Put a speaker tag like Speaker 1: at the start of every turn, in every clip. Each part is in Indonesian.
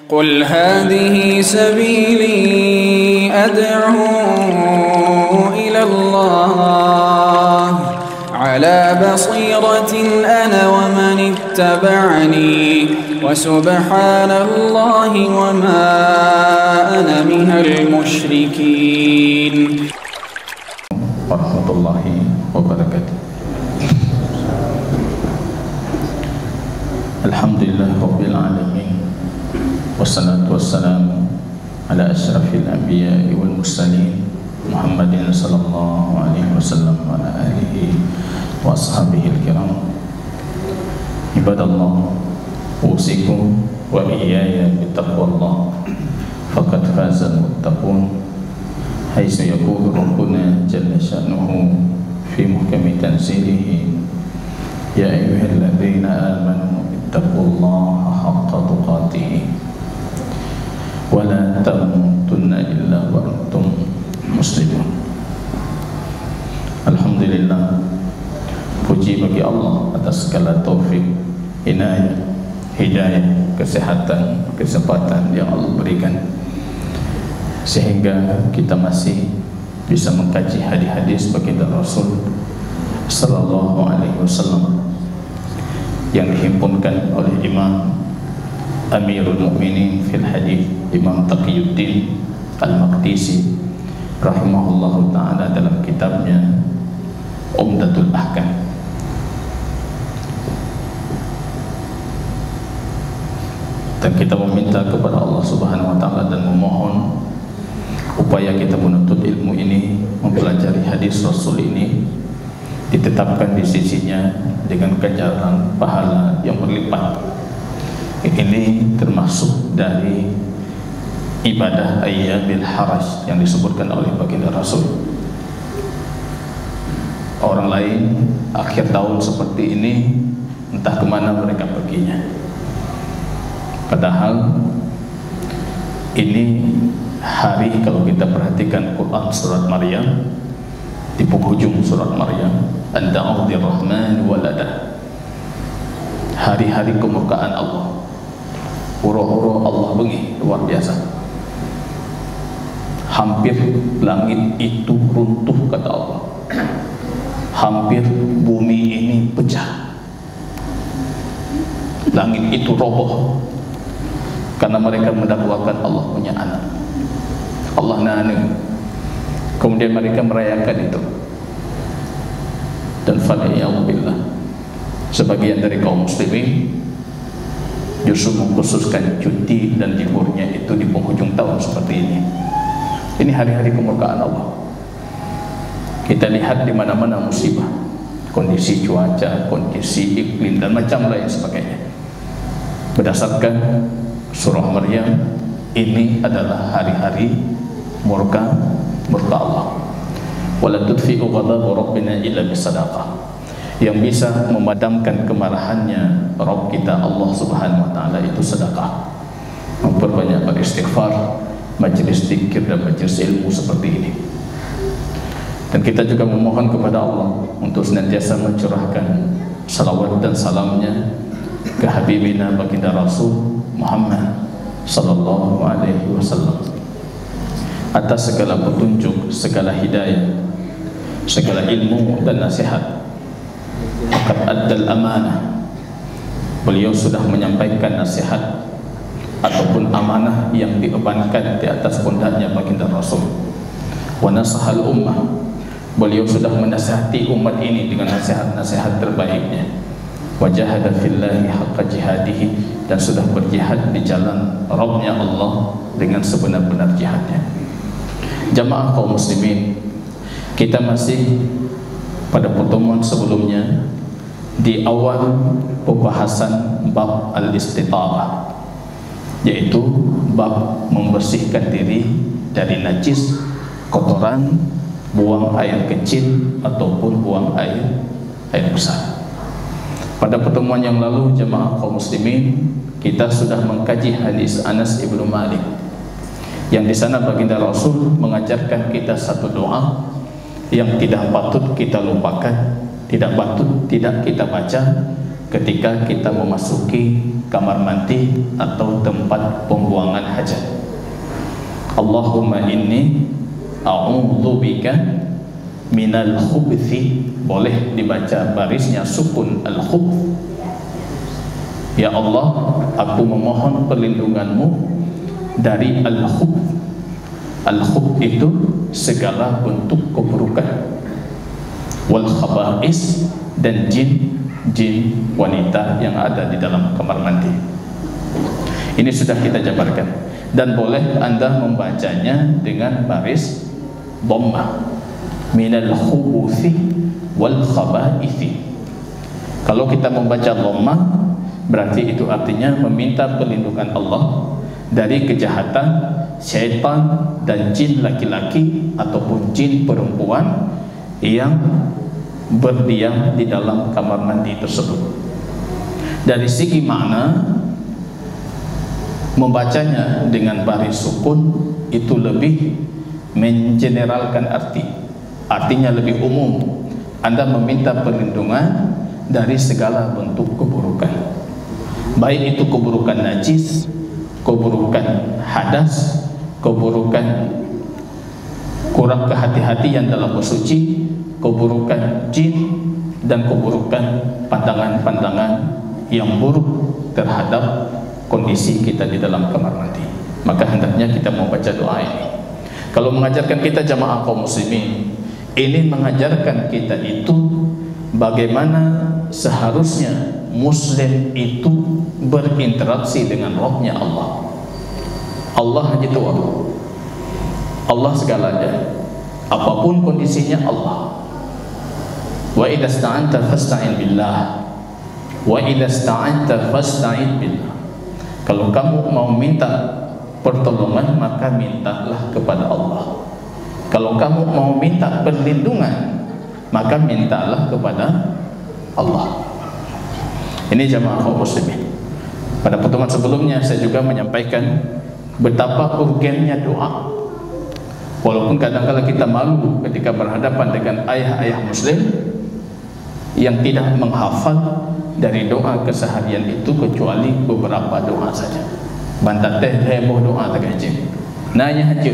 Speaker 1: قل هذه سبيلي أدعو إلى الله على بصيرة أنا ومن اتبعني وسبحان الله وما أنا من المشركين.
Speaker 2: ورحمة الله وبركاته. الحمد لله رب العالمين والصلاة والسلام على أشرف الأنبياء والمرسلين محمد صلى الله عليه وسلم وعلى آله وأصحابه الكرام. عباد الله، أوصيكم وإياي بتقوى الله فقد فاز المتقون، حيث يقول ربنا جل شأنه في محكم تنزيله: يا أيها الذين آمنوا اتقوا الله حق تقاته ولا تموتن إلا وأنتم muslimun. Alhamdulillah, puji bagi Allah atas segala taufik, inayah, hidayah, kesehatan, kesempatan yang Allah berikan, sehingga kita masih bisa mengkaji hadis-hadis baginda Rasul sallallahu alaihi wasallam yang dihimpunkan oleh Imam Amirul Mukminin fil Hadis, Imam Taqiyuddin Al-Maqdisi rahimahullahu ta'ala dalam kitabnya Umdatul Ahkam. Dan kita meminta kepada Allah subhanahu wa ta'ala dan memohon upaya kita menuntut ilmu ini, mempelajari hadis Rasul ini, ditetapkan di sisinya dengan ganjaran pahala yang berlipat. Ini termasuk dari ibadah ayyamil haraj yang disebutkan oleh baginda Rasul. Orang lain akhir tahun seperti ini entah kemana mereka perginya, padahal ini hari, kalau kita perhatikan Quran surat Maryam, di penghujung surat Maryam, anda a'udhi rahman waladah, hari-hari kemurkaan Allah, huru-huru Allah bengi luar biasa. Hampir langit itu runtuh, kata Allah. Hampir bumi ini pecah. Langit itu roboh karena mereka mendakwakan Allah punya anak. Allah nane. Kemudian mereka merayakan itu. Dan faliyahumillah, sebagian dari kaum muslimin justru mengkhususkan cuti dan liburnya itu di penghujung tahun seperti ini. Ini hari-hari kemurkaan Allah. Kita lihat di mana-mana musibah, kondisi cuaca, kondisi iklim dan macam lain sebagainya. Berdasarkan surah Maryam, ini adalah hari-hari murka Allah. Wala tudfi'u ghadabu rabbina illa bisadaqah. Yang bisa memadamkan kemarahannya Rabb kita Allah Subhanahu wa taala itu sedekah. Memperbanyak beristighfar, majelis zikir dan majelis ilmu seperti ini. Dan kita juga memohon kepada Allah untuk senantiasa mencurahkan salawat dan salamnya ke habibina baginda Rasul Muhammad sallallahu alaihi wasallam atas segala petunjuk, segala hidayah, segala ilmu dan nasihat. Faqad addal amanah, beliau sudah menyampaikan nasihat ataupun amanah yang dibebankan di atas pundaknya baginda Rasul. Wa nasahal ummah, beliau sudah menasihati umat ini dengan nasihat-nasihat terbaiknya. Wa jahada fillahi haqqa jihadihi, dan sudah berjihad di jalan Rabbnya Allah dengan sebenar-benar jihadnya. Jamaah kaum muslimin, kita masih pada pertemuan sebelumnya di awal pembahasan bab al-istitabah, yaitu bab membersihkan diri dari najis, kotoran, buang air kecil ataupun buang air besar. Pada pertemuan yang lalu, jemaah kaum muslimin, kita sudah mengkaji hadis Anas ibnu Malik, yang di sana baginda Rasul mengajarkan kita satu doa yang tidak patut kita lupakan, tidak patut tidak kita baca ketika kita memasuki kamar mandi atau tempat pembuangan hajat. Allahumma inni a'udzubika minal khubuthi, boleh dibaca barisnya sukun al-khubth. Ya Allah, aku memohon perlindunganmu dari al-khubth. Al-khubth itu segala bentuk keburukan. Wal khaba'is, dan jin wanita yang ada di dalam kamar mandi. Ini sudah kita jabarkan, dan boleh Anda membacanya dengan baris dhammah, minal khubuthi wal khaba'ithi. Kalau kita membaca dhammah, berarti itu artinya meminta perlindungan Allah dari kejahatan syaitan dan jin laki-laki ataupun jin perempuan yang berdiam di dalam kamar mandi tersebut. Dari segi makna, membacanya dengan baris sukun itu lebih mengeneralkan artinya lebih umum. Anda meminta perlindungan dari segala bentuk keburukan, baik itu keburukan najis, keburukan hadas, keburukan kurang kehati-hatian dalam bersuci, keburukan jin, dan keburukan pandangan-pandangan yang buruk terhadap kondisi kita di dalam kamar mandi. Maka hendaknya kita membaca doa ini. Kalau mengajarkan kita jamaah kaum muslimin, ini mengajarkan kita itu bagaimana seharusnya muslim itu berinteraksi dengan rohnya Allah. Allah hanya Tuhan, Allah segalanya, apapun kondisinya Allah. Wa idza sta'anta fasta'in billah, wa idza sta'anta fasta'in billah. Kalau kamu mau minta pertolongan, maka mintalah kepada Allah. Kalau kamu mau minta perlindungan, maka mintalah kepada Allah. Ini jamaah kaum muslimin. Pada pertemuan sebelumnya saya juga menyampaikan betapa urgennya doa. Walaupun kadang-kadang kita malu ketika berhadapan dengan ayah-ayah muslim yang tidak menghafal dari doa keseharian itu kecuali beberapa doa saja. Bantat teh heboh doa tak hajim. Nanya haji.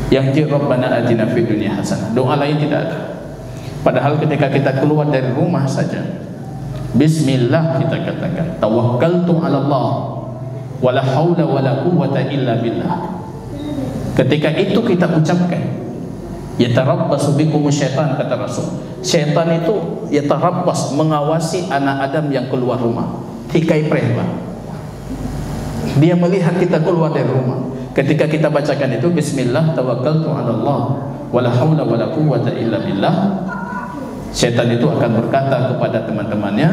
Speaker 2: Yang je Rabbana atina fid dunya hasanah. Doa lain tidak ada. Padahal ketika kita keluar dari rumah saja, bismillah kita katakan, tawakkaltu 'ala Allah wala haula wala quwwata illa billah. Ketika itu kita ucapkan, yatarabbasu bikum syaitan, kata Rasul. Syaitan itu yatarabbas, mengawasi anak Adam yang keluar rumah. Hikai prehba. Dia melihat kita keluar dari rumah. Ketika kita bacakan itu, bismillah tawakkaltu 'ala Allah wala haula wala quwwata illa billah, syaitan itu akan berkata kepada teman-temannya,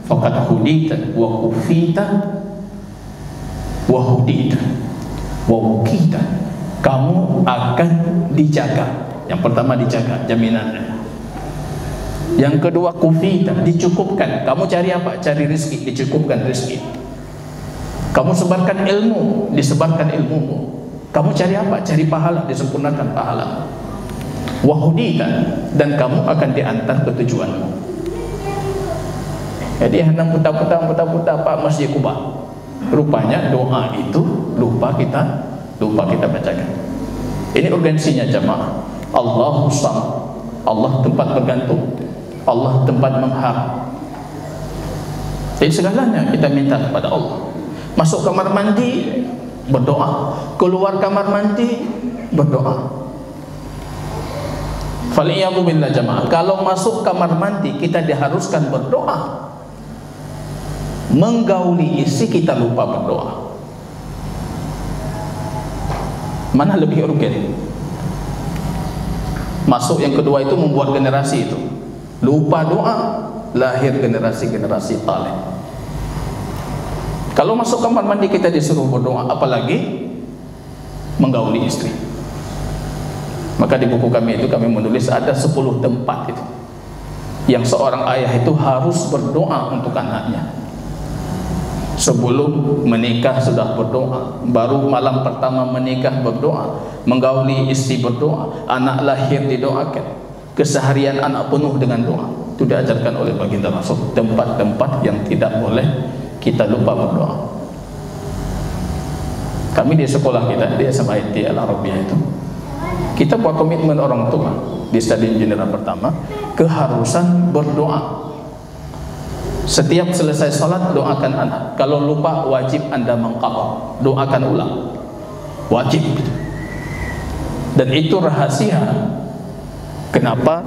Speaker 2: faqad hudita wa kufita wa hudita wa wukita. Kamu akan dijaga. Yang pertama dijaga, jaminannya. Yang kedua kufita, dicukupkan. Kamu cari apa? Cari rezeki, dicukupkan rezeki. Kamu sebarkan ilmu, disebarkan ilmumu. Kamu cari apa? Cari pahala, disempurnakan pahala. Wahudita, dan kamu akan diantar ke tujuanmu. Jadi hendak putar-putar Pak Masjid Kuba. Rupanya doa itu lupa kita bacakan. Ini urgensinya jamaah. Allahu Samad, Allah tempat bergantung, Allah tempat mengharap. Jadi segalanya kita minta kepada Allah. Masuk kamar mandi berdoa, keluar kamar mandi berdoa. Faliyadu billah jamaah. Kalau masuk kamar mandi kita diharuskan berdoa. Menggauli isi kita lupa berdoa. Mana lebih urgen? Masuk yang kedua itu membuat generasi itu lupa doa, lahir generasi-generasi talib. Kalau masuk kamar mandi kita disuruh berdoa, apalagi menggauli istri. Maka di buku kami itu kami menulis ada 10 tempat itu yang seorang ayah itu harus berdoa untuk anaknya. Sebelum menikah sudah berdoa, baru malam pertama menikah berdoa, menggauli istri berdoa, anak lahir didoakan, keseharian anak penuh dengan doa. Itu diajarkan oleh baginda Rasul, tempat-tempat yang tidak boleh kita lupa berdoa. Kami di sekolah kita, di SMA IT Al-Arabiyah itu, kita buat komitmen orang tua di stadium jenderal pertama, keharusan berdoa. Setiap selesai salat doakan anak. Kalau lupa wajib Anda mengqadha, doakan ulang. Wajib. Dan itu rahasia kenapa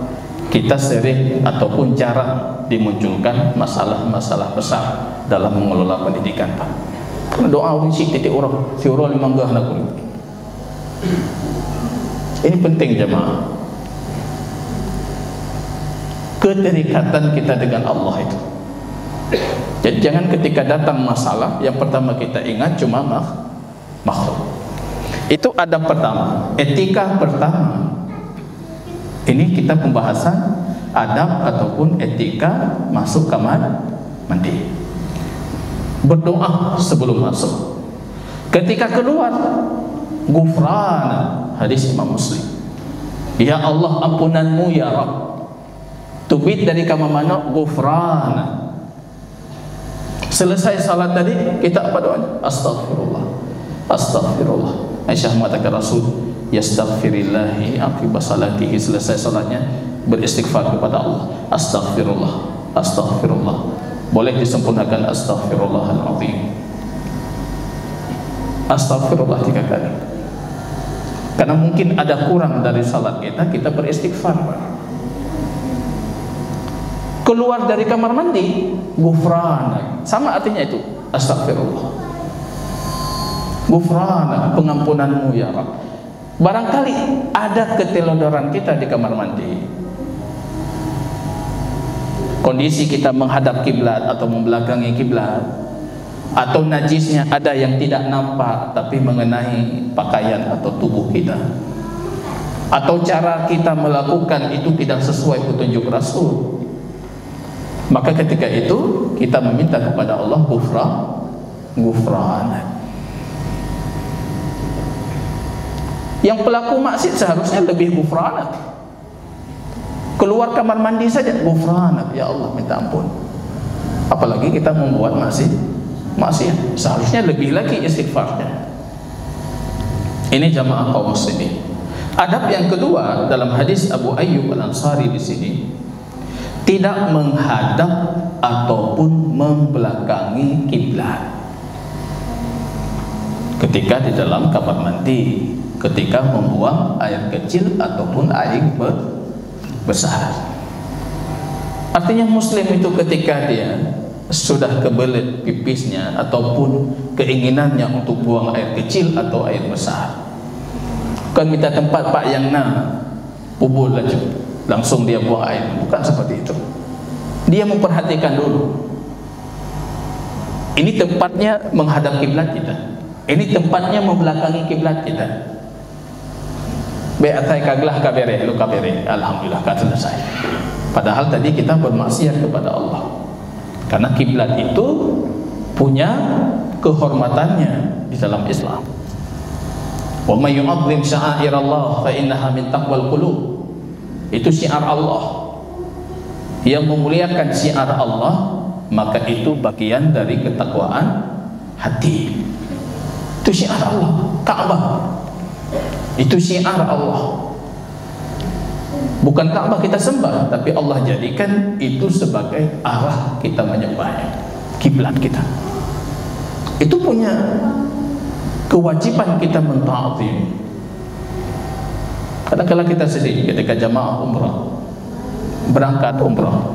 Speaker 2: kita sering ataupun jarang dimunculkan masalah-masalah besar dalam mengelola pendidikan, Pak. Karena doa unsik titik orang, si orang limanggah nak. Ini penting jemaah. Keterikatan kita dengan Allah itu. Jadi jangan ketika datang masalah yang pertama kita ingat cuma makhluk. Itu adab pertama, etika pertama. Ini kita pembahasan adab ataupun etika masuk kamar mandi. Berdoa sebelum masuk. Ketika keluar, gufrana, hadis Imam Muslim. Ya Allah, ampunanmu ya Rabb. Tubit dari kamar mana? Gufrana. Selesai salat tadi, kita apa doanya? Astaghfirullah, astaghfirullah. Aisyah mengatakan Rasul yastaghfirillahi aqiba salatihi, selesai salatnya beristighfar kepada Allah. Astaghfirullah, astaghfirullah. Boleh disempurnakan astaghfirullahaladzim. Astaghfirullah 3 kali. Karena mungkin ada kurang dari salat kita beristighfar. Keluar dari kamar mandi, gufrana, sama artinya itu, astaghfirullah. Gufrana, pengampunanmu ya Rabb. Barangkali ada ketelodoran kita di kamar mandi. Kondisi kita menghadap kiblat atau membelakangi kiblat, atau najisnya ada yang tidak nampak tapi mengenai pakaian atau tubuh kita, atau cara kita melakukan itu tidak sesuai petunjuk Rasul. Maka ketika itu kita meminta kepada Allah gufran. Yang pelaku maksiat seharusnya lebih gufran. Keluar kamar mandi saja gufran, ya Allah minta ampun. Apalagi kita membuat maksiat, seharusnya lebih lagi istighfarnya. Ini jamaah kaum muslimin. Adab yang kedua dalam hadis Abu Ayyub Al-Ansari di sini, tidak menghadap ataupun membelakangi kiblat ketika di dalam kamar mandi, ketika membuang air kecil ataupun air besar. Artinya muslim itu ketika dia sudah kebelet pipisnya ataupun keinginannya untuk buang air kecil atau air besar, bukan minta tempat Pak yang pubul langsung dia buang air, bukan seperti itu. Dia memperhatikan dulu, ini tempatnya menghadap kiblat kita, ini tempatnya membelakangi kiblat kita. Beatai kaglah kabere, lu kabere, alhamdulillah kan selesai. Padahal tadi kita bermaksiat kepada Allah, karena kiblat itu punya kehormatannya di dalam Islam. Wa may yu'azzim sya'airallah fa innaha min taqwal qulub. Itu syiar Allah. Yang memuliakan syiar Allah, maka itu bagian dari ketakwaan hati. Itu syiar Allah. Ka'bah itu syiar Allah. Bukan Ka'bah kita sembah, tapi Allah jadikan itu sebagai arah kita menyembahnya, kiblat kita. Itu punya kewajiban kita menta'zim. Kadang-kadang kita sedih ketika jamaah umrah, berangkat umrah,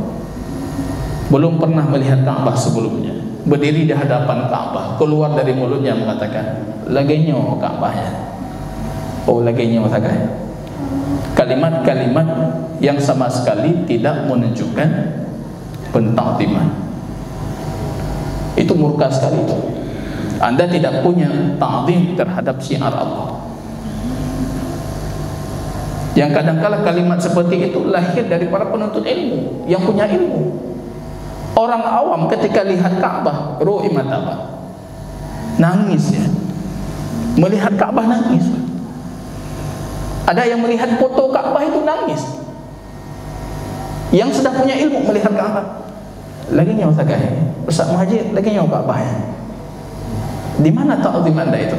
Speaker 2: belum pernah melihat Ka'bah sebelumnya, berdiri di hadapan Ka'bah, keluar dari mulutnya mengatakan lagenyo Ka'bahnya. Oh lagenyo mengatakan kalimat-kalimat yang sama sekali tidak menunjukkan pentakziman. Itu murka sekali itu. Anda tidak punya ta'zim terhadap syiar Allah. Yang kadang-kala kalimat seperti itu lahir dari para penuntut ilmu yang punya ilmu. Orang awam ketika lihat Ka'bah, ru'i mataba, nangis ya. Melihat Ka'bah nangis. Ada yang melihat foto Ka'bah itu nangis. Yang sudah punya ilmu melihat Ka'bah. Lagi nyawa tagay, Ustaz Muhajir lagi nyawa Ka'bah ya. Di mana ta'zim Anda itu?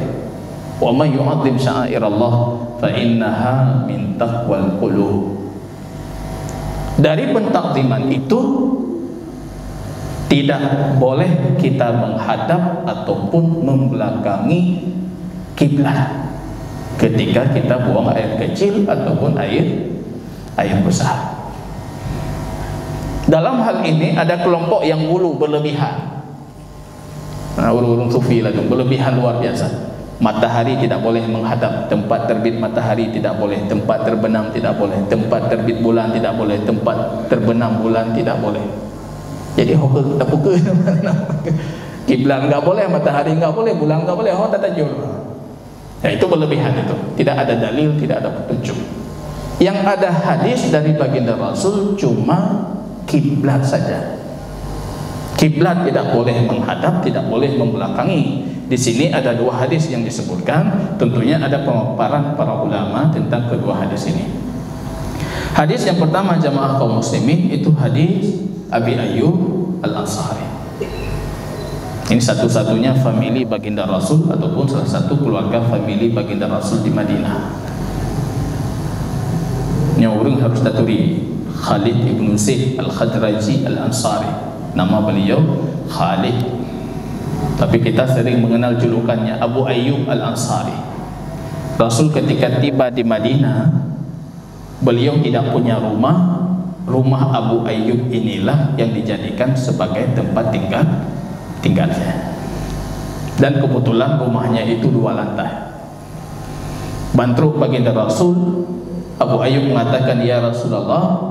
Speaker 2: Wa may yu'azzim sya'airallah fa innaha min taqwal qulub. Dari pentakziman itu tidak boleh kita menghadap ataupun membelakangi kiblat ketika kita buang air kecil ataupun air besar. Dalam hal ini ada kelompok yang ulu berlebihan. Urung sufi lah, berlebihan luar biasa. Matahari tidak boleh menghadap, tempat terbit matahari tidak boleh, tempat terbenam tidak boleh, tempat terbit bulan tidak boleh, tempat terbenam bulan tidak boleh. Jadi hokul tak pukul. Kiblat enggak boleh, matahari enggak boleh, bulan enggak boleh, tak tajur. Ya, itu berlebihan itu. Tidak ada dalil, tidak ada petunjuk. Yang ada hadis dari baginda Rasul cuma kiblat saja. Kiblat tidak boleh menghadap, tidak boleh membelakangi. Di sini ada dua hadis yang disebutkan. Tentunya ada pemaparan para ulama tentang kedua hadis ini. Hadis yang pertama jamaah kaum muslimin itu hadis Abi Ayyub Al-Ansari. Ini satu-satunya famili baginda Rasul ataupun salah satu keluarga famili baginda Rasul di Madinah. Yang orang harus taturi Khalid ibn Zaid Al-Khadraji Al-Ansari. Nama beliau Khalid, tapi kita sering mengenal julukannya Abu Ayyub Al-Ansari. Rasul ketika tiba di Madinah, beliau tidak punya rumah. Rumah Abu Ayyub inilah yang dijadikan sebagai tempat tinggalnya. Dan kebetulan rumahnya itu 2 lantai. Bantruk baginda Rasul, Abu Ayyub mengatakan, "Ya Rasulullah,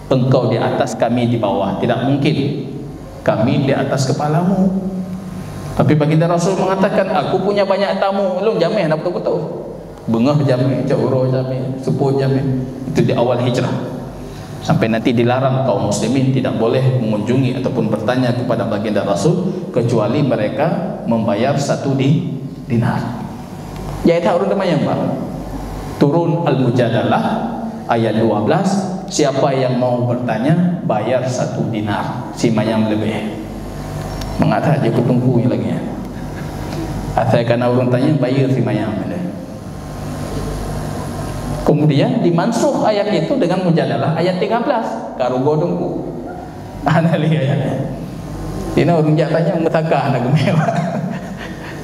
Speaker 2: engkau di atas, kami di bawah. Tidak mungkin kami di atas kepalamu." Tapi baginda Rasul mengatakan, "Aku punya banyak tamu." Lu jamin apa aku tahu? Bengah jamin, Jauro jamin, Supuh jamin. Itu di awal hijrah. Sampai nanti dilarang kaum muslimin tidak boleh mengunjungi ataupun bertanya kepada baginda Rasul kecuali mereka membayar 1 dinar. Ya itu urun teman yang Pak. Turun Al-Mujadalah ayat 12, siapa yang mau bertanya bayar 1 dinar, si mayam lebih. Mengata aja kutungkunya lagi ya. Asalkan orang tanya bayar si mayam. Kemudian dimansuh ayat itu dengan Mujadalah ayat 13. Karugo dongku. Ana lihat ayatnya. Ini orang jatanya mutakah anak mewah.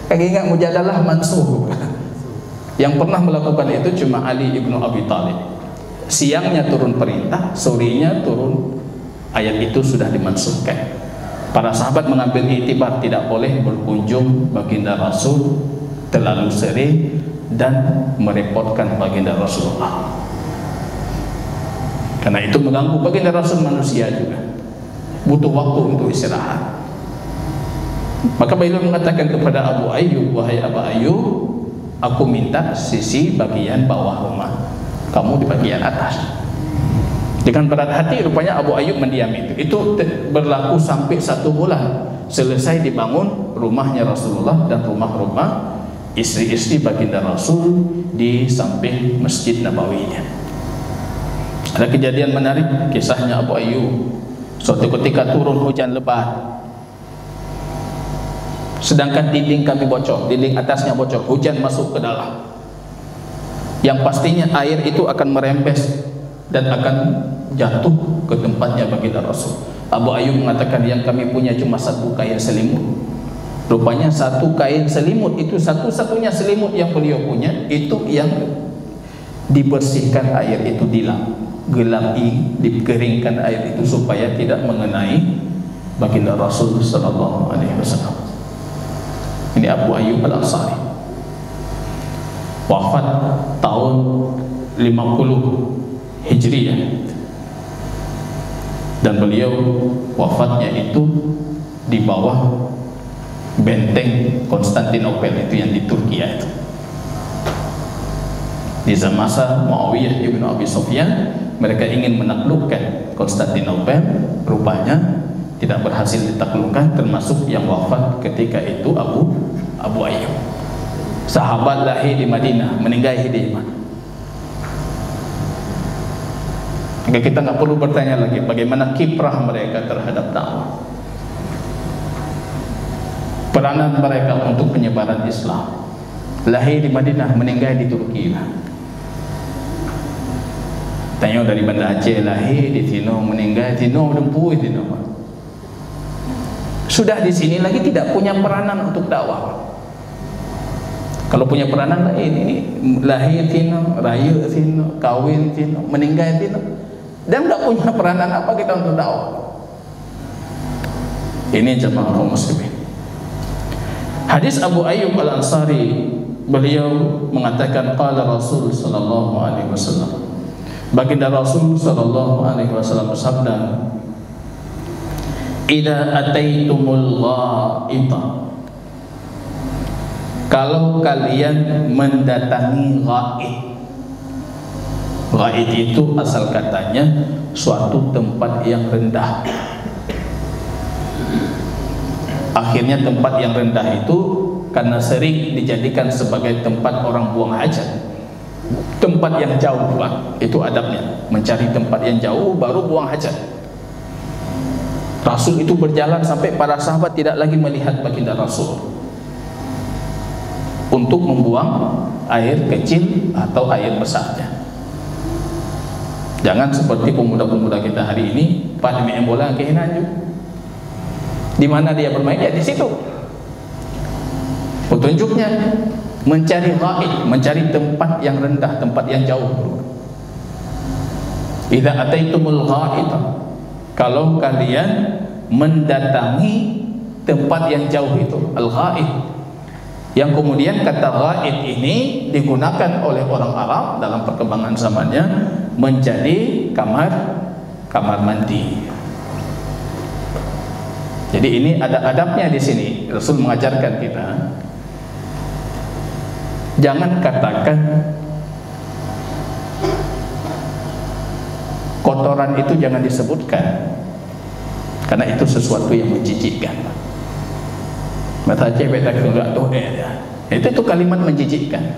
Speaker 2: Kaki ingat Mujadalah mansuh. Yang pernah melakukan itu cuma Ali ibnu Abi Thalib. Siangnya turun perintah, sorenya turun ayat itu sudah dimansuhkan. Para sahabat mengambil iktibar tidak boleh berkunjung baginda Rasul terlalu sering dan merepotkan baginda Rasulullah. Karena itu mengganggu baginda Rasul, manusia juga butuh waktu untuk istirahat. Maka beliau mengatakan kepada Abu Ayyub, "Wahai Abu Ayyub, aku minta sisi bagian bawah rumah, kamu di bagian atas." Dengan berat hati rupanya Abu Ayyub mendiam itu. Itu berlaku sampai 1 bulan. Selesai dibangun rumahnya Rasulullah dan rumah-rumah istri-istri baginda Rasul di samping Masjid Nabawinya. Ada kejadian menarik kisahnya Abu Ayyub. Suatu ketika turun hujan lebat, sedangkan dinding kami bocor, dinding atasnya bocor, hujan masuk ke dalam. Yang pastinya air itu akan merembes dan akan jatuh ke tempatnya baginda Rasul. Abu Ayyub mengatakan, yang kami punya cuma 1 kain selimut. Rupanya 1 kain selimut itu satu-satunya selimut yang beliau punya, itu yang dibersihkan air itu dilap, gelapi, dikeringkan air itu supaya tidak mengenai baginda Rasul sallallahu alaihi wasallam. Ini Abu Ayyub Al-Ansari. Wafat tahun 50 Hijriah. Dan beliau wafatnya itu di bawah benteng Konstantinopel itu yang di Turki itu. Di masa Muawiyah ibnu Abi Sufyan, mereka ingin menaklukkan Konstantinopel, rupanya tidak berhasil ditaklukkan, termasuk yang wafat ketika itu Abu Ayyub. Sahabat lahir di Madinah, meninggal di Madinah. Maka kita nggak perlu bertanya lagi bagaimana kiprah mereka terhadap dakwah, peranan mereka untuk penyebaran Islam. Lahir di Madinah, meninggal di Turki. Tanya dari Banda Aceh, lahir di Tino, meninggal di Tino, dempuh di Tino. Sudah di sini lagi tidak punya peranan untuk dakwah. Kalau punya peranan lain, ini lahir Tino, raya Tino, kawin Tino, meninggal Tino, dan nggak punya peranan apa kita untuk dakwah. Ini jemaah kaum muslimin. Hadis Abu Ayyub Al-Ansari, beliau mengatakan qala Rasul sallallahu alaihi wasallam, baginda Rasul sallallahu alaihi wasallam bersabda, idza ataitumul ghaita, kalau kalian mendatangi ghaid. Ghaid itu asal katanya suatu tempat yang rendah. Akhirnya tempat yang rendah itu karena sering dijadikan sebagai tempat orang buang hajat. Tempat yang jauh, Pak, itu adabnya. Mencari tempat yang jauh baru buang hajat. Rasul itu berjalan sampai para sahabat tidak lagi melihat baginda Rasul untuk membuang air kecil atau air besarnya. Jangan seperti pemuda-pemuda kita hari ini, pada main bola ke Hinanju. Di mana dia bermain, ya di situ. Petunjuknya mencari ghaid, mencari tempat yang rendah, tempat yang jauh. Idza ataitumul ghaid, kalau kalian mendatangi tempat yang jauh itu, al-ghaid. Yang kemudian kata ghaid ini digunakan oleh orang Arab dalam perkembangan zamannya menjadi kamar mandi. Jadi ini ada adabnya di sini. Rasul mengajarkan kita, jangan katakan kotoran itu jangan disebutkan, karena itu sesuatu yang menjijikkan. Mata cewek tak enggak tuh itu kalimat menjijikkan.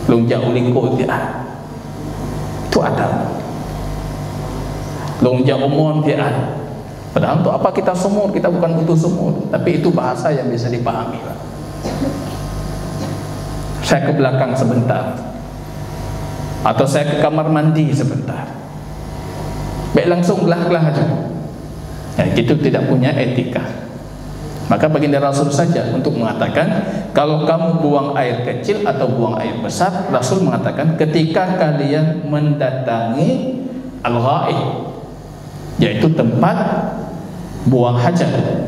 Speaker 2: Longjak ulingko dia, itu adab. Longjak umon dia. Padahal untuk apa kita sumur? Kita bukan butuh sumur, tapi itu bahasa yang bisa dipahami. Saya ke belakang sebentar, atau saya ke kamar mandi sebentar. Baik langsung gelah-gelah aja. Ya, itu tidak punya etika. Maka baginda Rasul saja untuk mengatakan, kalau kamu buang air kecil atau buang air besar, Rasul mengatakan ketika kalian mendatangi al-ghaid, yaitu tempat buang hajat,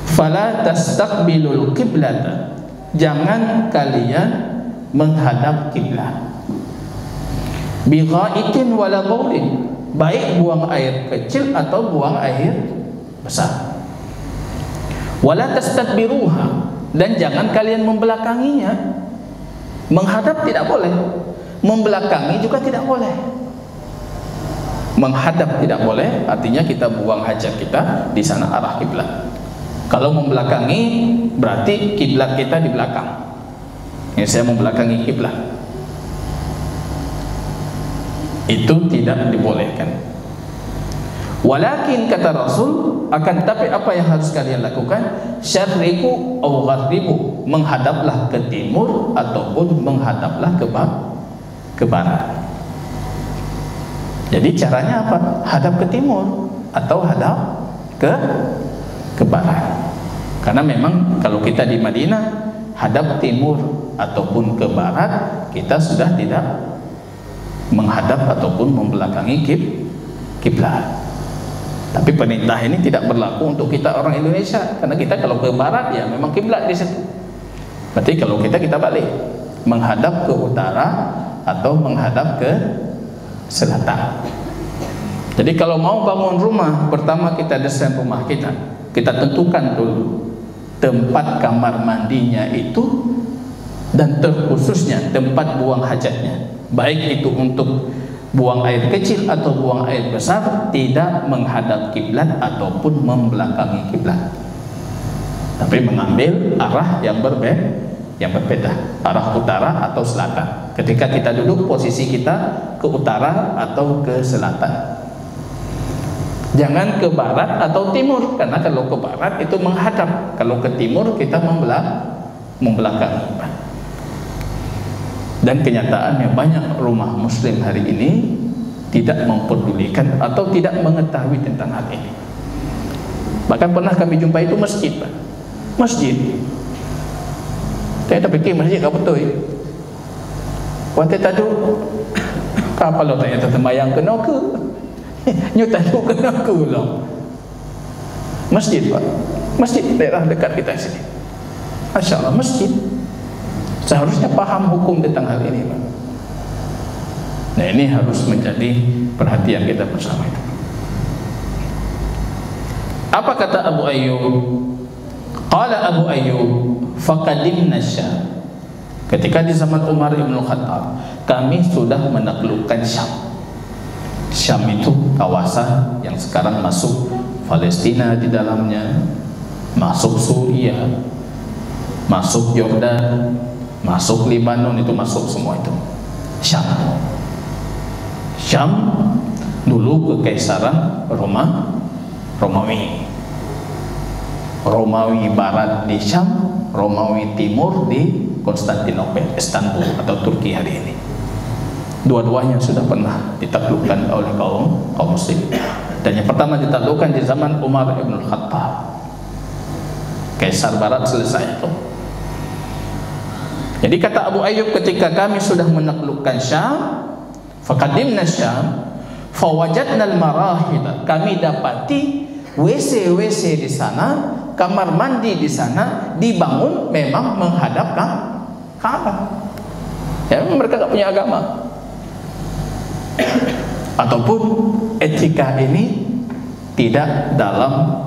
Speaker 2: fala tastaqbilul qiblata, jangan kalian menghadap kiblat. Bi ghaidin wala baulin, baik buang air kecil atau buang air besar. Wala tastadbiruha, dan jangan kalian membelakanginya. Menghadap tidak boleh, membelakangi juga tidak boleh. Menghadap tidak boleh, artinya kita buang hajat kita di sana arah kiblat. Kalau membelakangi berarti kiblat kita di belakang. Ini saya membelakangi kiblat. Itu tidak dibolehkan. Walakin kata Rasul, akan tetapi apa yang harus kalian lakukan? Syarriku aw gharribu, menghadaplah ke timur ataupun menghadaplah ke barat. Jadi caranya apa? Hadap ke timur atau hadap ke barat. Karena memang kalau kita di Madinah hadap timur ataupun ke barat, kita sudah tidak menghadap ataupun membelakangi kiblat. Tapi perintah ini tidak berlaku untuk kita orang Indonesia, karena kita kalau ke barat ya memang kiblat di situ. Berarti kalau kita balik menghadap ke utara atau menghadap ke selatan. Jadi kalau mau bangun rumah, pertama kita desain rumah kita tentukan dulu tempat kamar mandinya itu, dan terkhususnya tempat buang hajatnya, baik itu untuk buang air kecil atau buang air besar, tidak menghadap kiblat ataupun membelakangi kiblat, tapi mengambil arah yang yang berbeda, arah utara atau selatan. Ketika kita duduk, posisi kita ke utara atau ke selatan. Jangan ke barat atau timur, karena kalau ke barat itu menghadap, kalau ke timur kita membelakangi. Dan kenyataannya banyak rumah muslim hari ini tidak memperdulikan atau tidak mengetahui tentang hal ini. Bahkan pernah kami jumpa itu masjid, Pak. Masjid. Saya tak fikir masjid apa betul. Wanita tadu kapal lo tanya terbayang kena ke? Nyutan tu kena ke lo. Masjid, Pak. Masjid daerah dekat kita sini. Masya Allah, masjid. Seharusnya paham hukum tentang hal ini, Pak. Nah, ini harus menjadi perhatian kita bersama itu. Apa kata Abu Ayyub? Qala Abu Ayyub, faqadimna Syam. Ketika di zaman Umar Ibn Khattab, kami sudah menaklukkan Syam. Syam itu kawasan yang sekarang masuk Palestina di dalamnya, masuk Suriah, masuk Yordan, masuk Lebanon, itu masuk semua itu. Syam. Syam dulu kekaisaran Romawi. Romawi Barat di Syam, Romawi Timur di Konstantinopel, Istanbul atau Turki hari ini. Dua-duanya sudah pernah ditaklukkan oleh kaum muslim. Dan yang pertama ditaklukkan di zaman Umar Ibn Khattab. Kaisar Barat selesai itu. Jadi kata Abu Ayyub, ketika kami sudah menaklukkan Syam, faqadimna Syam, fawajadna al-marahid, kami dapati WC di sana, kamar mandi di sana dibangun memang menghadap Ka'bah. Ya, mereka tak punya agama. Ataupun etika ini tidak dalam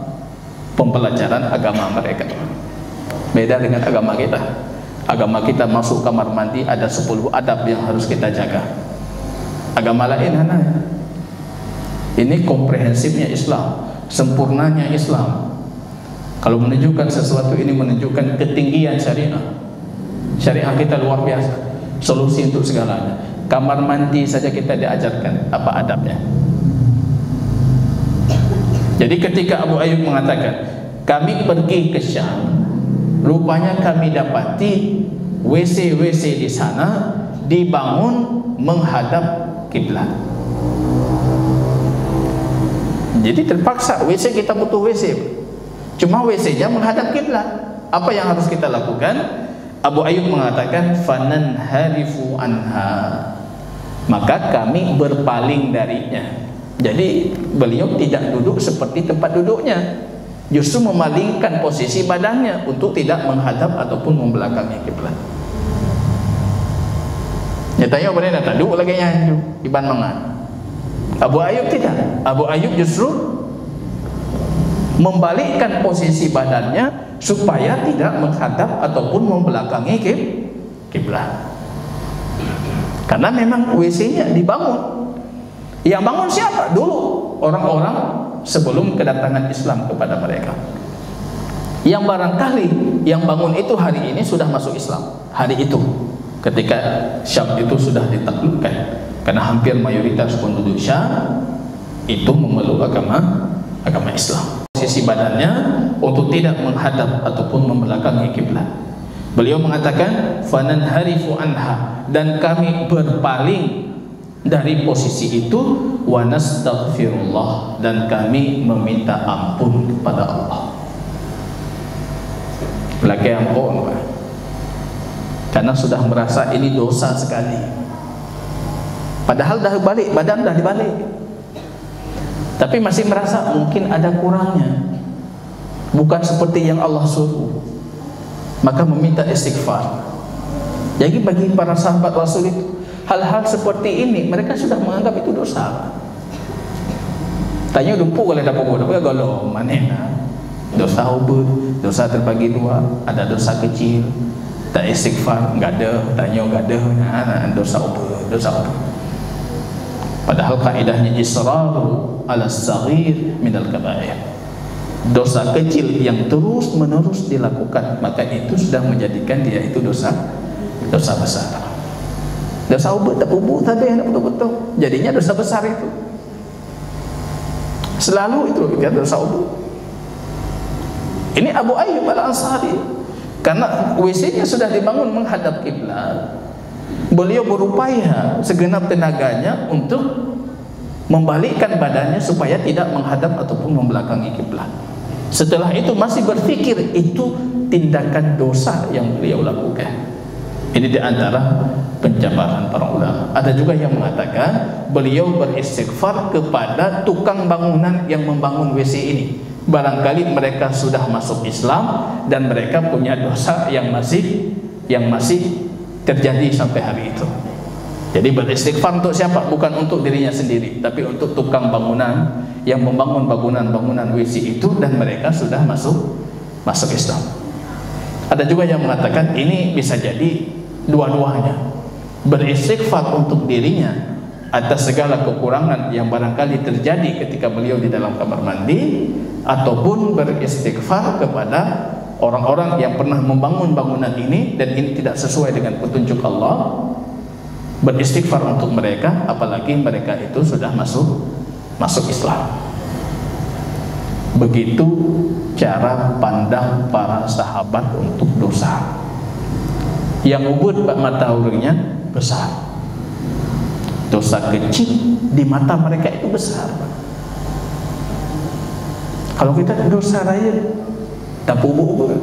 Speaker 2: pembelajaran agama mereka. Beda dengan agama kita. Agama kita masuk kamar mandi ada 10 adab yang harus kita jaga. Agama lain ini komprehensifnya Islam, sempurnanya Islam. Kalau menunjukkan sesuatu ini menunjukkan ketinggian syariah. Syariah kita luar biasa, solusi untuk segalanya. Kamar mandi saja kita diajarkan apa adabnya. Jadi ketika Abu Ayyub mengatakan kami pergi ke Syam, rupanya kami dapati WC di sana dibangun menghadap kiblat. Jadi terpaksa WC kita butuh WC, cuma WC-nya menghadap kiblat. Apa yang harus kita lakukan? Abu Ayyub mengatakan fanan harifu anha, maka kami berpaling darinya. Jadi beliau tidak duduk seperti tempat duduknya, justru memalingkan posisi badannya untuk tidak menghadap ataupun membelakangi kiblat. Nyatanya boleh tak duduk lagi yang di banmangan. Abu Ayyub tidak. Abu Ayyub justru membalikkan posisi badannya supaya tidak menghadap ataupun membelakangi kiblat. Karena memang WC-nya dibangun. Yang bangun siapa? Dulu orang-orang sebelum kedatangan Islam kepada mereka. Yang barangkali yang bangun itu hari ini sudah masuk Islam. Hari itu ketika Syam itu sudah ditaklukkan, karena hampir mayoritas penduduk Syam itu memeluk agama Islam. Posisi badannya untuk tidak menghadap ataupun membelakangi kiblat. Beliau mengatakan fananharifu anha, dan kami berpaling dari posisi itu, wa nastaghfirullah, dan kami meminta ampun kepada Allah. Lagi ampun, karena sudah merasa ini dosa sekali. Padahal dah balik, badan dah dibalik, tapi masih merasa mungkin ada kurangnya, bukan seperti yang Allah suruh. Maka meminta istighfar. Jadi bagi para sahabat Rasul itu, hal-hal seperti ini mereka sudah menganggap itu dosa. Tanya dumpu kalau dapat bodoh, kalau mana dosa ubud, dosa terbagi dua, ada dosa kecil, tak istighfar, enggak ada, tanya enggak ada, dosa ubud. Padahal kaidahnya israru ala saghir minal kabair. dosa kecil yang terus menerus dilakukan, maka itu sudah menjadikan dia itu dosa besar. Dosa ubud tadi yang betul-betul jadinya dosa besar itu. Selalu itu ya, dosa ubud. Ini Abu Ayyub Al-Ansari, karena WC-nya sudah dibangun menghadap kiblat, beliau berupaya segenap tenaganya untuk membalikkan badannya supaya tidak menghadap ataupun membelakangi kiblat. Setelah itu masih berpikir itu tindakan dosa yang beliau lakukan. Ini di antara pencabaran para ulama. Ada juga yang mengatakan beliau beristighfar kepada tukang bangunan yang membangun WC ini. Barangkali mereka sudah masuk Islam dan mereka punya dosa yang masih terjadi sampai hari itu. Jadi beristighfar untuk siapa? Bukan untuk dirinya sendiri, tapi untuk tukang bangunan yang membangun bangunan WC itu, dan mereka sudah masuk Islam. Ada juga yang mengatakan ini bisa jadi dua-duanya. Beristighfar untuk dirinya atas segala kekurangan yang barangkali terjadi ketika beliau di dalam kamar mandi, ataupun beristighfar kepada orang-orang yang pernah membangun bangunan ini dan ini tidak sesuai dengan petunjuk Allah. Beristighfar untuk mereka, apalagi mereka itu sudah masuk Islam. Begitu cara pandang para sahabat untuk dosa. Yang ubud mata hurungnya besar, dosa kecil di mata mereka itu besar. Kalau kita dosa raya tak ubud,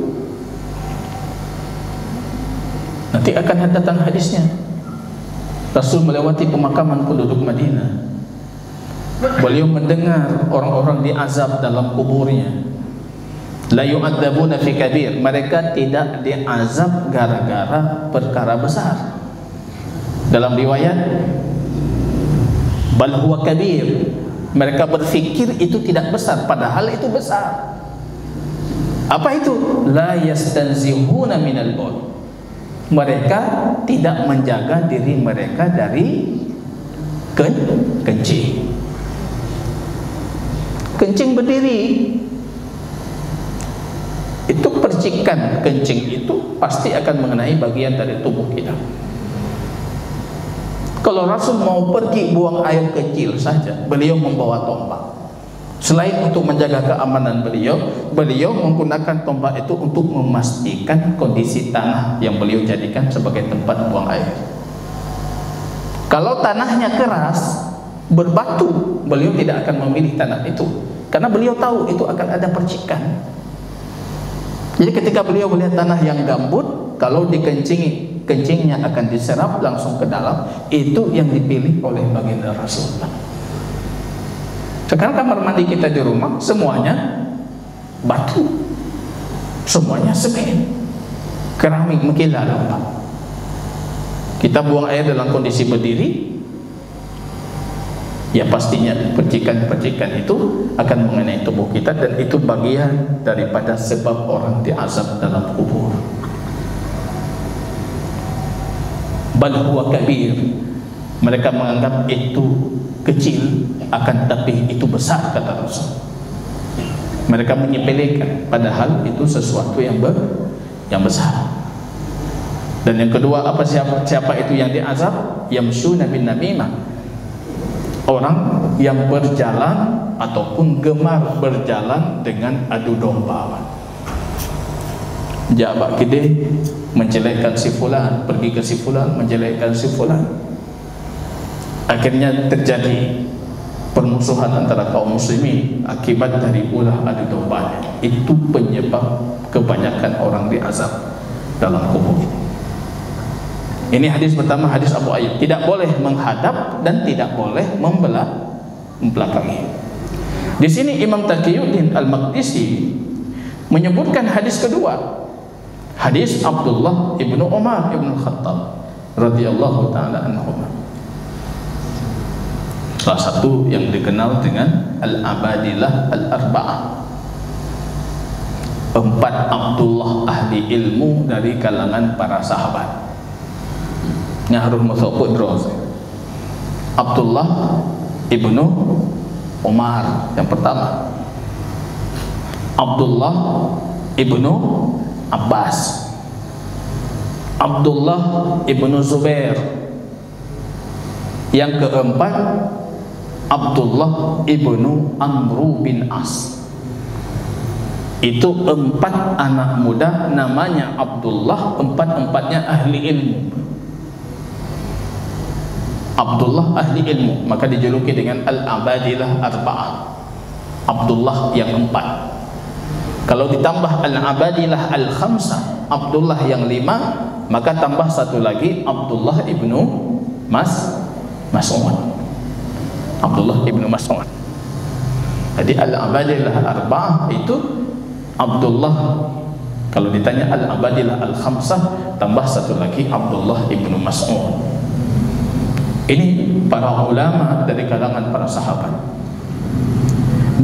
Speaker 2: nanti akan datang hadisnya. Rasul melewati pemakaman penduduk Madinah. Beliau mendengar orang-orang diazab dalam kuburnya. La yu'adzabuna fi kabir, mereka tidak diazab gara-gara perkara besar. Dalam riwayat bal huwa kabir, mereka berfikir itu tidak besar padahal itu besar. Apa itu? La yastanzihuna minal baul, mereka tidak menjaga diri mereka dari kencing. Kencing berdiri itu, percikan kencing itu pasti akan mengenai bagian dari tubuh kita. Kalau Rasul mau pergi buang air kecil saja, beliau membawa tombak. Selain untuk menjaga keamanan beliau menggunakan tombak itu untuk memastikan kondisi tanah yang beliau jadikan sebagai tempat buang air. Kalau tanahnya keras, berbatu, beliau tidak akan memilih tanah itu, karena beliau tahu itu akan ada percikan. Jadi ketika beliau melihat tanah yang gambut, kalau dikencingi, kencingnya akan diserap langsung ke dalam, itu yang dipilih oleh baginda Rasulullah. Sekarang kamar mandi kita di rumah semuanya batu, semuanya semen, keramik mengkilat. Kita buang air dalam kondisi berdiri, ya pastinya percikan-percikan itu akan mengenai tubuh kita, dan itu bagian daripada sebab orang diazab dalam kubur. Bal huwa kabir, mereka menganggap itu kecil, akan tapi itu besar, kata Rasul. Mereka menyepelekan, padahal itu sesuatu yang besar. Dan yang kedua, apa siapa itu yang diazab? Yamshuna bin namimah, orang yang berjalan ataupun gemar berjalan dengan adu domba. Jabak kide menjelekkan si fulan, pergi ke si fulan menjelekkan si fulan. Akhirnya terjadi permusuhan antara kaum muslimin akibat dari ulah adu domba. Itu penyebab kebanyakan orang diazab dalam kubur. Ini hadis pertama, hadis Abu Ayyub, tidak boleh menghadap dan tidak boleh membelakangi. Di sini Imam Taqiyuddin Al-Maqdisi menyebutkan hadis kedua, hadis Abdullah ibnu Umar ibnu Khattab radhiyallahu taala anhu, salah satu yang dikenal dengan Al-Abadilah Al-Arba'ah, 4 Abdullah ahli ilmu dari kalangan para sahabat. Ngaruh masuk Dros. Abdullah ibnu Umar yang pertama, Abdullah ibnu Abbas, Abdullah ibnu Zubair. Yang keempat, Abdullah ibnu Amru bin As. Itu 4 anak muda namanya Abdullah, 4-empatnya ahli ilmu. Abdullah ahli ilmu, maka dijuluki dengan Al-Abadilah Arba'ah. Abdullah yang 4. Kalau ditambah Al-Abadilah Al-Khamsah, Abdullah yang 5, maka tambah satu lagi Abdullah ibnu Mas'ud. Abdullah ibnu Mas'ud. Jadi Al-Abadilah Arba'ah itu Abdullah. Kalau ditanya Al-Abadilah Al-Khamsah, tambah satu lagi Abdullah ibnu Mas'ud. Ini para ulama dari kalangan para sahabat.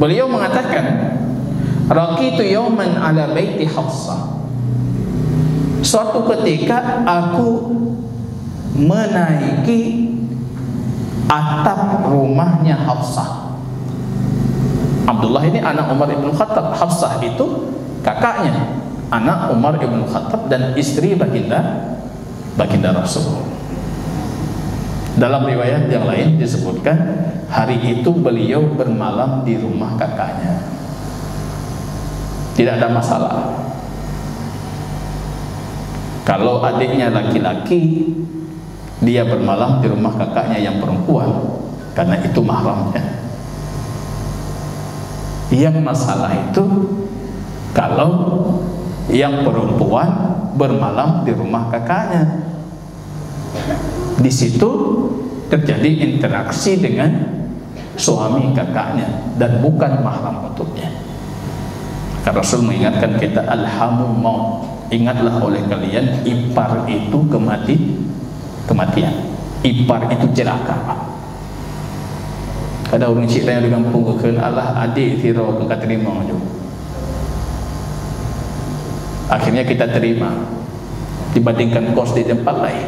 Speaker 2: Beliau mengatakan, raqitu yawman ala baiti Hafsah. Suatu ketika aku menaiki atap rumahnya Hafsah. Abdullah ini anak Umar ibn Khattab, Hafsah itu kakaknya, anak Umar ibn Khattab dan istri baginda Rasul. Dalam riwayat yang lain disebutkan hari itu beliau bermalam di rumah kakaknya. Tidak ada masalah. Kalau adiknya laki-laki, dia bermalam di rumah kakaknya yang perempuan, karena itu mahramnya. Yang masalah itu kalau yang perempuan bermalam di rumah kakaknya. Di situ terjadi interaksi dengan suami kakaknya dan bukan mahram untuknya. Karena Rasul mengingatkan kita, alhamu maut, ingatlah oleh kalian, ipar itu kematian, ipar itu celaka. Ada orang cik tanya di kampung, Allah adik tiro kita terima juga. Akhirnya kita terima dibandingkan kos di tempat lain.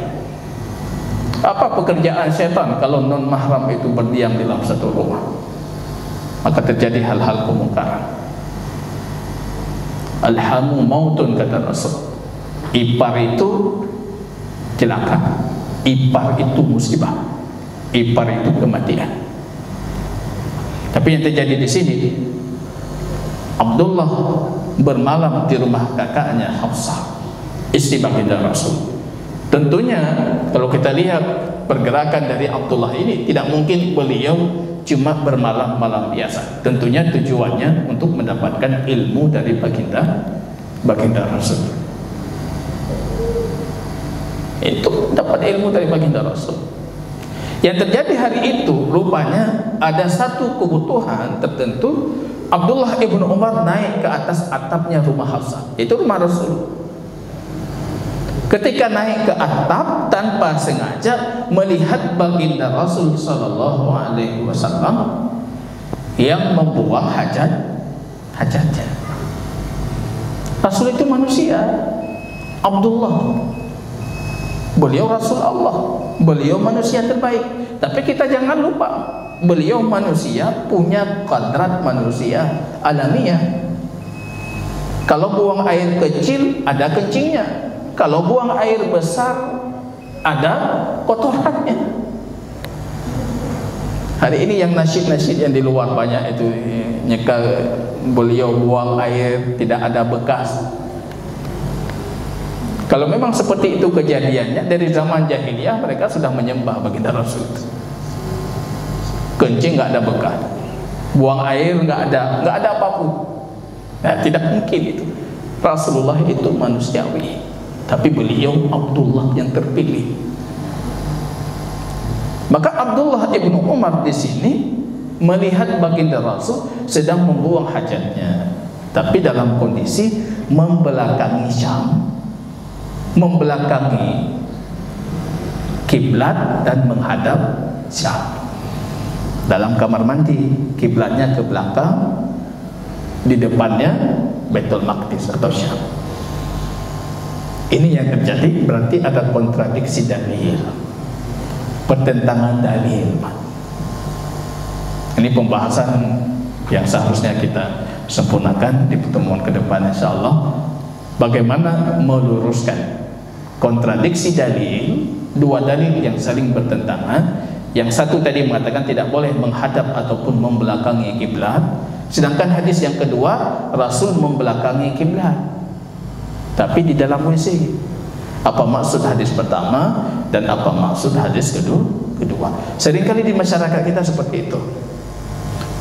Speaker 2: Apa pekerjaan syaitan kalau non mahram itu berdiam di dalam satu rumah? Maka terjadi hal-hal kemungkaran. Alhamu mautun, kata Rasul. Ipar itu celaka, ipar itu musibah, ipar itu kematian. Tapi yang terjadi di sini, Abdullah bermalam di rumah kakaknya Hafsah, istri baginda Rasul. Tentunya kalau kita lihat pergerakan dari Abdullah ini, tidak mungkin beliau cuma bermalam-malam biasa. Tentunya tujuannya untuk mendapatkan ilmu dari baginda Rasul. Itu dapat ilmu dari baginda Rasul. Yang terjadi hari itu, rupanya ada satu kebutuhan tertentu. Abdullah ibnu Umar naik ke atas atapnya rumah Hafsah, itu rumah Rasul. Ketika naik ke atap, tanpa sengaja melihat baginda Rasul sallallahu alaihi wasallam yang membuang hajatnya. Rasul itu manusia. Abdullah, beliau Rasul Allah, beliau manusia terbaik. Tapi kita jangan lupa, beliau manusia, punya kadrat manusia alamiah. Kalau buang air kecil, ada kencingnya. Kalau buang air besar, ada kotorannya. Hari ini yang nasyid-nasyid yang di luar banyak itu nyekal beliau buang air tidak ada bekas. Kalau memang seperti itu kejadiannya, dari zaman jahiliyah mereka sudah menyembah baginda Rasul. Kencing nggak ada bekas, buang air nggak ada apapun. Nah, tidak mungkin itu. Rasulullah itu manusiawi, tapi beliau Abdullah yang terpilih. Maka Abdullah ibnu Umar di sini melihat baginda Rasul sedang membuang hajatnya, tapi dalam kondisi membelakangi Syam, membelakangi kiblat dan menghadap Syam. Dalam kamar mandi, kiblatnya ke belakang, di depannya Baitul Maqdis atau Syam. Ini yang terjadi, berarti ada kontradiksi dalil, pertentangan dalil. Ini pembahasan yang seharusnya kita sempurnakan di pertemuan ke depan insyaallah, bagaimana meluruskan kontradiksi dalil, dua dalil yang saling bertentangan. Yang satu tadi mengatakan tidak boleh menghadap ataupun membelakangi kiblat, sedangkan hadis yang kedua Rasul membelakangi kiblat tapi di dalam WC. Apa maksud hadis pertama dan apa maksud hadis kedua? Seringkali di masyarakat kita seperti itu,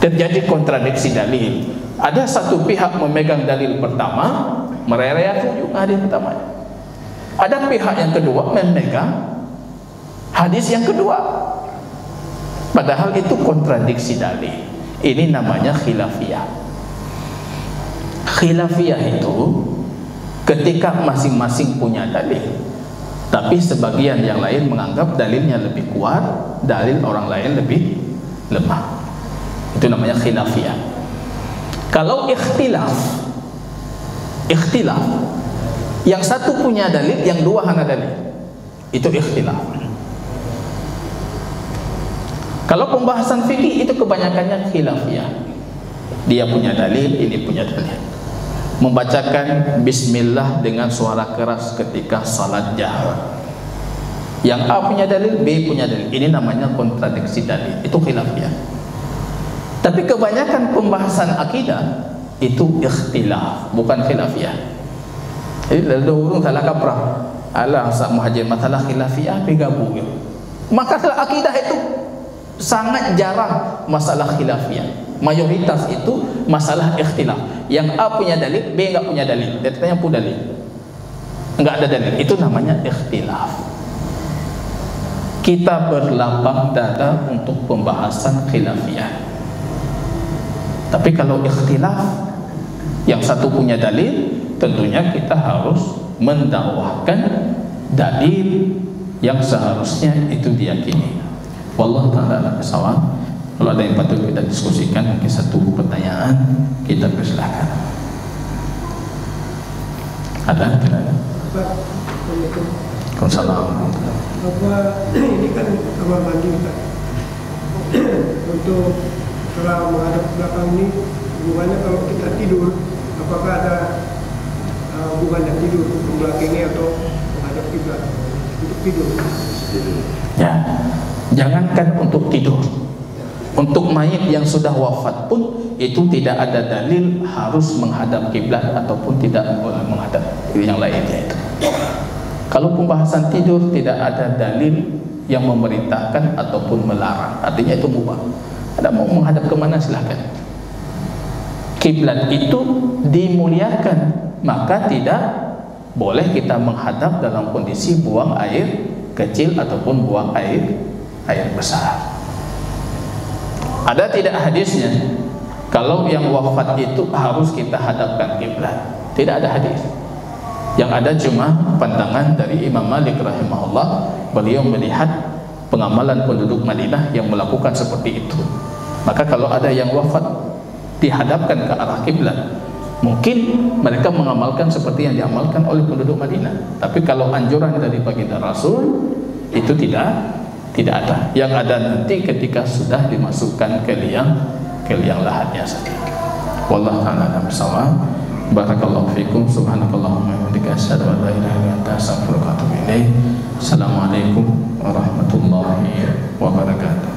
Speaker 2: terjadi kontradiksi dalil. Ada satu pihak memegang dalil pertama, mererayakan juga hadis pertama. Ada pihak yang kedua memegang hadis yang kedua, padahal itu kontradiksi dalil. Ini namanya khilafiyah. Khilafiyah itu ketika masing-masing punya dalil, tapi sebagian yang lain menganggap dalilnya lebih kuat, dalil orang lain lebih lemah. Itu namanya khilafiyah. Kalau ikhtilaf, yang satu punya dalil, yang dua hana dalil, itu ikhtilaf. Kalau pembahasan fikih itu kebanyakannya khilafiyah. Dia punya dalil, ini punya dalil. Membacakan bismillah dengan suara keras ketika salat jahar. Yang A punya dalil, B punya dalil. Ini namanya kontradiksi dalil. Itu khilafiyah. Tapi kebanyakan pembahasan akidah itu ikhtilaf, bukan khilafiyah. Jadi lalu urung salah kaprah. Alah sak muhajir masalah khilafiyah gabung. Maka akidah itu sangat jarang masalah khilafiyah. Mayoritas itu masalah ikhtilaf. Yang A punya dalil, B enggak punya dalil. Dia tanya punya dalil, enggak ada dalil. Itu namanya ikhtilaf. Kita berlapang dada untuk pembahasan khilafiyah. Tapi kalau ikhtilaf, yang satu punya dalil, tentunya kita harus mendakwahkan dalil yang seharusnya itu diyakini. Wallahu ta'ala a'lam bishawab. Kalau ada yang patut kita diskusikan, mungkin satu pertanyaan, kita persilahkan. Ada? Tidak ada? Assalamualaikum.
Speaker 3: Ini kan kamar mandi Pak. Untuk kalau menghadap belakang ini, hubungannya kalau kita tidur, apakah ada hubungannya tidur membelakangi atau menghadap kiblat untuk tidur?
Speaker 2: Ya, jangankan untuk tidur, untuk mayit yang sudah wafat pun itu tidak ada dalil harus menghadap kiblat ataupun tidak boleh menghadap yang lainnya itu. Kalau pembahasan tidur tidak ada dalil yang memerintahkan ataupun melarang, artinya itu mubah. Ada mau menghadap kemana silahkan. Kiblat itu dimuliakan, maka tidak boleh kita menghadap dalam kondisi buang air kecil ataupun buang air besar. Ada tidak hadisnya kalau yang wafat itu harus kita hadapkan kiblat? Tidak ada hadis. Yang ada cuma pandangan dari Imam Malik rahimahullah. Beliau melihat pengamalan penduduk Madinah yang melakukan seperti itu. Maka kalau ada yang wafat dihadapkan ke arah kiblat, mungkin mereka mengamalkan seperti yang diamalkan oleh penduduk Madinah. Tapi kalau anjuran dari baginda Rasul itu tidak ada. Yang ada nanti ketika sudah dimasukkan ke liang lahatnya saja. Wallahu ta'ala a'lam bishawab. Barakallahu fikum. Subhanakallahumma wa bihamdika asyhadu an la ilaha illa anta astaghfiruka wa atubu ilaik. Assalamualaikum warahmatullahi wabarakatuh.